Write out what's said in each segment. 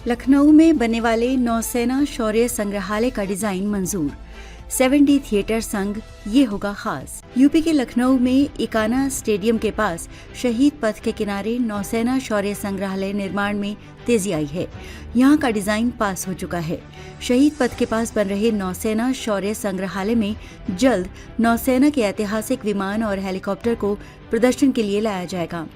लखनऊ में बनने वाले नौसेना शौर्य संग्रहालय का डिजाइन मंजूर। 7D थिएटर संघ ये होगा खास। यूपी के लखनऊ में इकाना स्टेडियम के पास शहीद पथ के किनारे नौसेना शौर्य संग्रहालय निर्माण में तेजी आई है। यहाँ का डिजाइन पास हो चुका है। शहीद पथ के पास बन रहे नौसेना शौर्य संग्रहालय में जल्द नौसेना के ऐतिहासिक विमान और हेलीकॉप्टर को प्रदर्शन के लिए लाया जाएगा।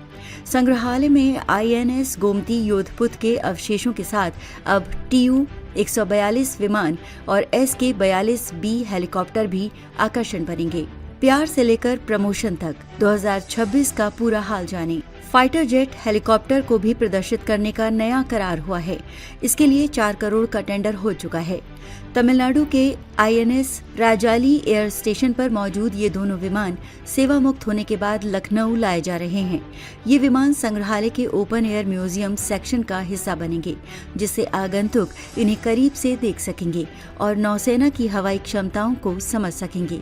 संग्रहालय में INS गोमती योधपुत के अवशेषों के साथ अब TU-142 विमान और SK-42B हेलीकॉप्टर भी आकर्षण बनेंगे। प्यार से लेकर प्रमोशन तक 2026 का पूरा हाल जाने। फाइटर जेट हेलीकॉप्टर को भी प्रदर्शित करने का नया करार हुआ है। इसके लिए 4 करोड़ का टेंडर हो चुका है। तमिलनाडु के INS राजाली एयर स्टेशन पर मौजूद ये दोनों विमान सेवा मुक्त होने के बाद लखनऊ लाए जा रहे हैं। ये विमान संग्रहालय के ओपन एयर म्यूजियम सेक्शन का हिस्सा बनेंगे, जिससे आगंतुक इन्हें करीब से देख सकेंगे और नौसेना की हवाई क्षमताओं को समझ सकेंगे।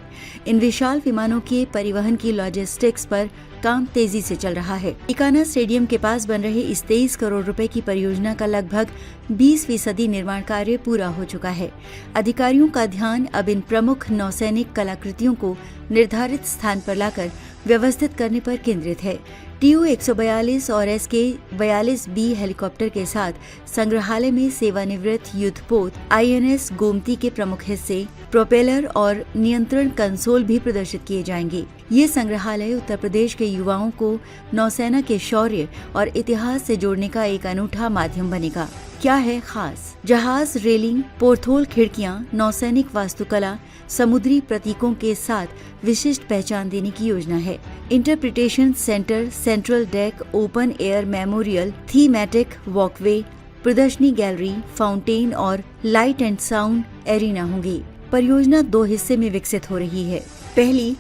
इन विशाल विमानों के परिवहन की लॉजिस्टिक्स पर काम तेजी से चल रहा है। इकाना स्टेडियम के पास बन रहे इस 23 करोड़ रुपए की परियोजना का लगभग 20% निर्माण कार्य पूरा हो चुका है। अधिकारियों का ध्यान अब इन प्रमुख नौसैनिक कलाकृतियों को निर्धारित स्थान पर लाकर व्यवस्थित करने पर केंद्रित है। TU-142 और SK-42B हेलीकॉप्टर के साथ संग्रहालय में सेवानिवृत्त युद्धपोत INS गोमती के प्रमुख हिस्से, प्रोपेलर और नियंत्रण कंसोल भी प्रदर्शित किए जाएंगे। ये संग्रहालय उत्तर प्रदेश के युवाओं को नौसेना के शौर्य और इतिहास से जोड़ने का एक अनूठा माध्यम बनेगा। क्या है खास? जहाज रेलिंग, पोर्थोल खिड़कियां, नौसैनिक वास्तुकला, समुद्री प्रतीकों के साथ विशिष्ट पहचान देने की योजना है। Interpretation centre, central deck, open air memorial, thematic walkway, प्रदर्शनी गैलरी, फाउंटेन और लाइट एंड साउंड एरिना होंगी। परियोजना 2 हिस्से में विकसित हो रही है। पहली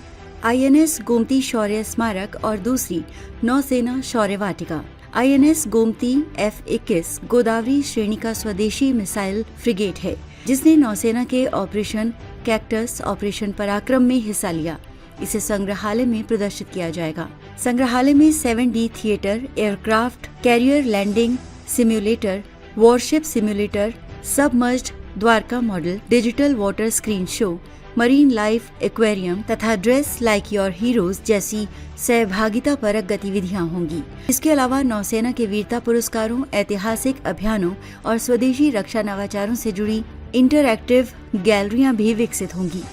INS गोमती शौर्य स्मारक और दूसरी नौसेना शौर्य वाटिका। INS गोमती F-21 गोदावरी श्रेणी का स्वदेशी मिसाइल फ्रिगेट है, जिसने नौसेना के ऑपरेशन कैक्टस, ऑपरेशन पराक्रम में हिस्सा लिया। इसे संग्रहालय में प्रदर्शित किया जाएगा। संग्रहालय में 7D theatre, aircraft carrier landing simulator, warship simulator, submerged Dwarka model, digital water screen show, marine life aquarium तथा ड्रेस लाइक योर हीरोज जैसी सहभागिता परक गतिविधियां होंगी। इसके अलावा नौसेना के वीरता पुरस्कारों, ऐतिहासिक अभियानों और स्वदेशी रक्षा नवाचारों से जुड़ी इंटरएक्टिव गैलरियां भी विकसित होंगी।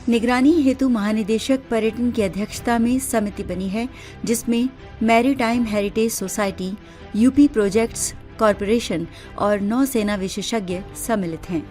निगरानी हेतु महानिदेशक पर्यटन की अध्यक्षता में समिति बनी है, जिसमें maritime heritage society, UP projects corporation और नौसेना विशेषज्ञ सम्मिलित हैं।